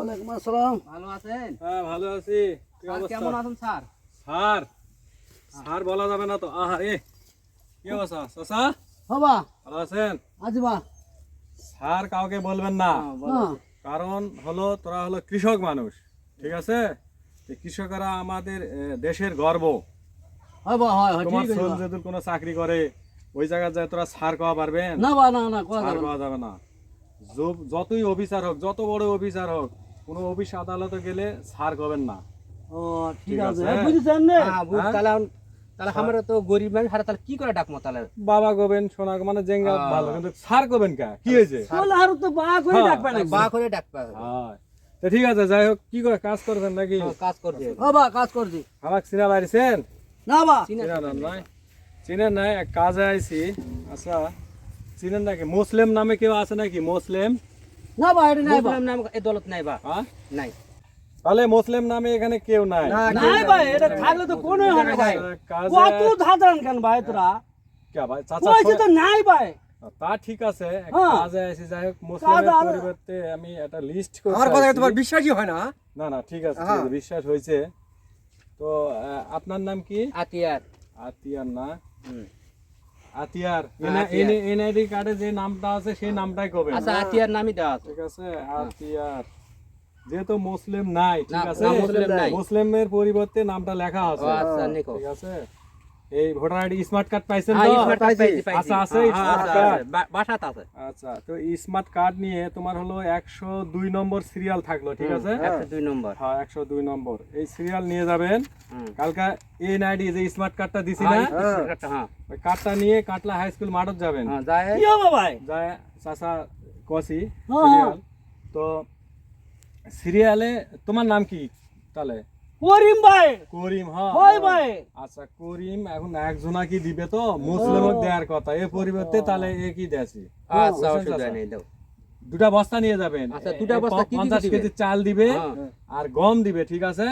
ওয়ালাইকুম আসসালাম। ভালো আছেন? হ্যাঁ ভালো আছি। কেমন আছেন স্যার? স্যার স্যার বলা যাবে না তো। আরে কি অবস্থা চাচা? বাবা ভালো আছেন? আজিবা স্যার কাউকে বলবেন না, কারণ হলো তোরা হলো কৃষক মানুষ, ঠিক আছে? কৃষকরা আমাদের দেশের গর্ব। তোমার ছেলে যদি কোনো চাকরি করে ওই জায়গায় যায় তোরা স্যার কওয়া পারবেন না? স্যার কওয়া যাবে না। যতই অফিসার হোক, যত বড় অফিসার হোক, কোনো অফিস আদালতে গেলে স্যার কবেন না। ঠিক আছে, বুঝছেন না? তাহলে আমরা তো গরিব মানুষ, তাহলে কি করে ডাকবো? তাহলে বাবা কবেন, সোনা মানে জেঙ্গা ভালো, কিন্তু স্যার কবেন কা? কি হয়েছে? তো বা করে ডাকবে না, বা করে ডাকবে। হ্যাঁ তো ঠিক আছে, যাই হোক। কি করে কাজ করবেন নাকি? কাজ করবে। বাবা কাজ করছি। আমাকে চিনা পাইছেন? না বা চিনেন নাই, এক কাজে আইছি। আচ্ছা চিনেন নাকি? মুসলিম নামে কেউ আছে নাকি? মুসলিম না বা, এটা নাই বা, নাম এই দলত নাই বা। নাই। তাহলে মুসলিম নামে এখানে কেউ নাই? নাই ভাই, এটা থাকলে তো কোনো হয় না ভাই। কত ধাঁধান কেন ভাই তোরা? কে ভাই? চাচা কইছে তো নাই ভাই। তা ঠিক আছে, এক কাজে আইছি। যাই হোক, মুসলিমের পরিবর্তে আমি একটা লিস্ট করতে। আমার কথা তোমার বিশ্বাসই হয় না? না না, ঠিক আছে, বিশ্বাস হয়েছে। তো আপনার নাম কি? আতিয়ার। আতিয়ার না? আতিয়ার। এনআইডি কার্ডে যে নামটা আছে সেই নামটাই কবেন। আচ্ছা, আতিয়ার নামই দেওয়া আছে। ঠিক আছে, আতিয়ার। যেহেতু মুসলিম নাই, ঠিক আছে, মুসলিমের পরিবর্তে নামটা লেখা আছে। আচ্ছা নিকো, ঠিক আছে। এই ভোটার আইডি স্মার্ট কার্ড পাইছেন তো? আচ্ছা আছে, স্মার্ট কার্ড বাসাতে আছে। আচ্ছা, তো স্মার্ট কার্ড নিয়ে তোমার হলো 102 নম্বর সিরিয়াল থাকলো, ঠিক আছে? 102 নম্বর। হ্যাঁ 102 নম্বর এই সিরিয়াল নিয়ে যাবেন। কালকা এনআইডি যে স্মার্ট কার্ডটা দিছি না, হ্যাঁ ওই কার্ডটা নিয়ে কাটলা হাই স্কুল মাঠত যাবেন। যায় কি হবে ভাই? যায় চাচা কসি সিরিয়াল। তো সিরিয়ালে তোমার নাম কি তাহলে? করিম ভাই। করিম? হ্যাঁ ভাই। আচ্ছা করিম, এখন একজনা কি দিবে তো মুসলিমক দেওয়ার কথা, এর পরিবর্তে তাহলে এ কি দেছি? আচ্ছা অসুবিধা নেই, দাও। দুটা বস্তা নিয়ে যাবেন। আচ্ছা দুটা বস্তা কি 50 কেজি চাল দিবে আর গম দিবে, ঠিক আছে?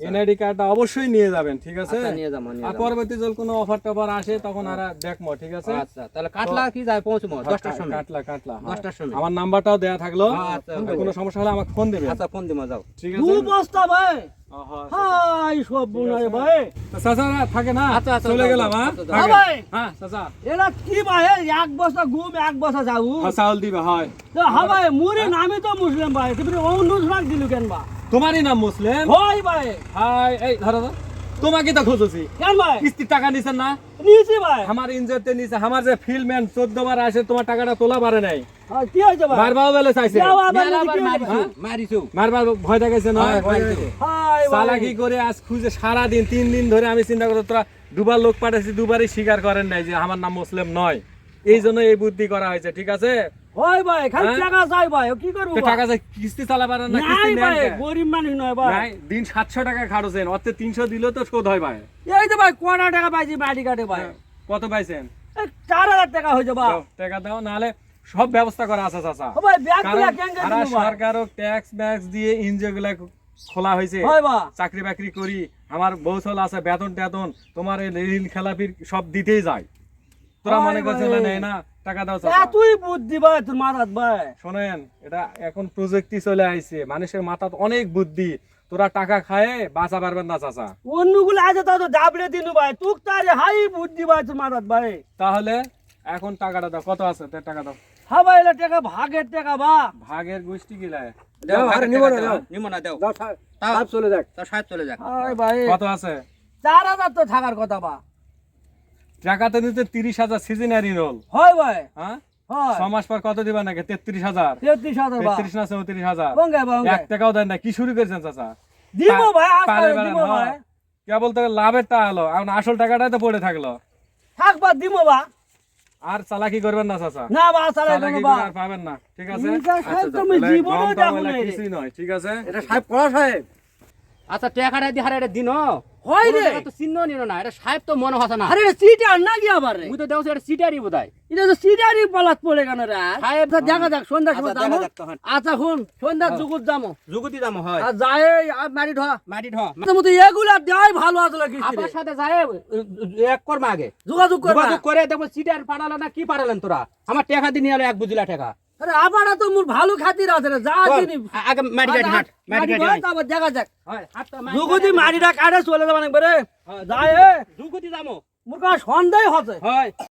এনআইডি কার্ডটা অবশ্যই নিয়ে যাবেন, ঠিক আছে? আচ্ছা নিয়ে যাবো। আর পরবর্তী যদি কোনো অফার টফার আসে তখন আর দেখমো, ঠিক আছে? আচ্ছা তাহলে কাটলা কি যায় পৌঁছমো 10টার সময়? কাটলা 10টার সময়। আমার নাম্বারটাও দেয়া থাকলো, কোনো সমস্যা হলে আমাকে ফোন দিবেন। আচ্ছা ফোন দিমা, যাও। ঠিক আছে। 2 বস্তা ভাই। হাই সব বুনাই ভাই। তো চাচা থাকে না? আচ্ছা চলে গেলাম। হ্যাঁ ভাই। হ্যাঁ চাচা, এরা কি ভাই, এক বস্তা ঘুম এক বস্তা যাও। চাউল দিবে। হয় হ্যাঁ ভাই, মুরি নামই তো মুসলিম ভাই, তুমি অনুসরণ দিলু কেন বা? তোমারই নাম মুসলিম? হয় ভাই। হাই এই ধরো তো, তোমাকে তো খুঁজছি। কেন ভাই? কিস্তির টাকা নিছেন না? নিয়েছি ভাই। আমার ইনজেতে নিছে। আমার যে ফিল্ডম্যান 14 বার আসে, তোমার টাকাটা তোলা পারে নাই। কি হয়েছে ভাই? মারবাও বলে চাইছে। মারবার ভয় দেখাইছে না? চালাকি করে আজ খুঁজে সারা দিন 3 দিন ধরে আমি চিন্তা করতে, তোরা দুবার লোক পাঠাইছি, দুবারই স্বীকার করেন নাই যে আমার নাম মুসলিম নয়। এই জন্য এই বুদ্ধি করা হয়েছে, ঠিক আছে? হয় ভাই, খালি টাকা চাই ভাই, কি করব? টাকা চাই, কিস্তি চালা পারেন না? কিস্তি নেন ভাই, কে? গরিব মানুষ নয় ভাই। নাই, দিন 700 টাকা খাড়ছেন, অর্থে 300 দিলেও তো শোধ হয় ভাই। এই তো ভাই কোটা টাকা পাইছি মাটি কাটে ভাই। কত পাইছেন? 4000 টাকা হয়েছে ভাই। টাকা দাও, নাহলে সব ব্যবস্থা করা আছে চাচা। ও ভাই ব্যাংকগুলা কেন কেন দিবো ভাই? সরকারও ট্যাক্স ম্যাক্স দিয়ে এনজিওগুলা খোলা হয়েছে। হয় ভাই, চাকরি বাকরি করি, আমার বউছল আছে, বেতন টেতন তোমার এই ঋণ খেলাপির সব দিতেই যায়। তোরা মনে করছিস নেই না? টাকা দাও চাচা। তুই বুদ্ধি ভাই তোর মাথাত ভাই। শোনেন, এটা এখন প্রযুক্তি চলে আইছে, মানুষের মাথাত অনেক বুদ্ধি। তোরা টাকা খায় বাঁচা পারবেন না চাচা। অন্যগুলো আছে তা তো ডাবলে দিনু ভাই, তুক তার হাই বুদ্ধি ভাই তোর মাথাত ভাই। তাহলে এখন টাকাটা দাও। কত আছে তোর? টাকা দাও। হ্যাঁ ভাই, এটা টাকা ভাগের টাকা বা। ভাগের গোষ্ঠী গিলায় দাও, আরে নিমো না, দাও নিমো না, দাও। সাহেব চলে যাক। তার সাহেব চলে যাক। হাই ভাই, কত আছে? 4000 তো থাকার কথা বা। টাকাতে নিতে 30,000 সিজনারি রোল। হয় ভাই। হ্যাঁ, হয় 6 মাস পর কত দিবা নাকি? 33,000। 33,000 বা। 33 না 34,000? বঙ্গে বঙ্গে 1 টাকাও দেন না। কি শুরু করেছেন চাচা? দিব ভাই, পালে আজকে বেড়ান, দিব ভাই। কেবল তো লাভের টাকা হলো, এখন আসল টাকাটাই তো পড়ে থাকলো। থাকবা দিব বা। আর চালাকি করবেন না চাচা, না বা চালাই চালাকি কোনো বা করে আর পাবেন না, ঠিক আছে? এটা সাহেব তুমি তাহলে জীবনে গম টম দেখো এগুলা না রে। কিছুই নয়, ঠিক আছে? এটা সাহেব পড়া সাহেব আচ্ছা টাকাটা দিয়ে হারে দিন হয় রে তো চিহ্ন নিল না এটা সাহেব তো মনে হচ্ছে না আরে এটা সিটার না কি আবার রে মুই তো দেখছি এটা সিটারই বোধহয় এটা তো সিটারই পালাত পড়ে কেন রে সাহেব দেখা যাক সন্ধ্যার সময় আচ্ছা, যাবো দেখা যাক তখন। আচ্ছা শুন সন্ধ্যার জুগুত যাবো যুগতি দাম হয় আর যায় আর মারি ধোয়া মাটি ঢ মতো এগুলা দেওয়াই ভালো আসলে কিস্তি আপনার রে। সাথে যায় এক কর্মা আগে যোগাযোগ করবা যোগাযোগ করে দেখো সিটার পাঠালো না কি পাঠালেন তোরা আমার টাকা দিয়ে নিয়ে এলো 1 বুঝলা টাকা আরে আবার তো মোর ভালো খাতির আছে রে যা চল, দিনি আগে মাটি কাটি হাট মাটি কাটি হাট আবার দেখা যাক হয় হাতটা জুগুতি মারিটা কাটে চলে যাবে একবারে যায় যুগতি দামো মোর কাছে সন্দেহ হচ্ছে হয়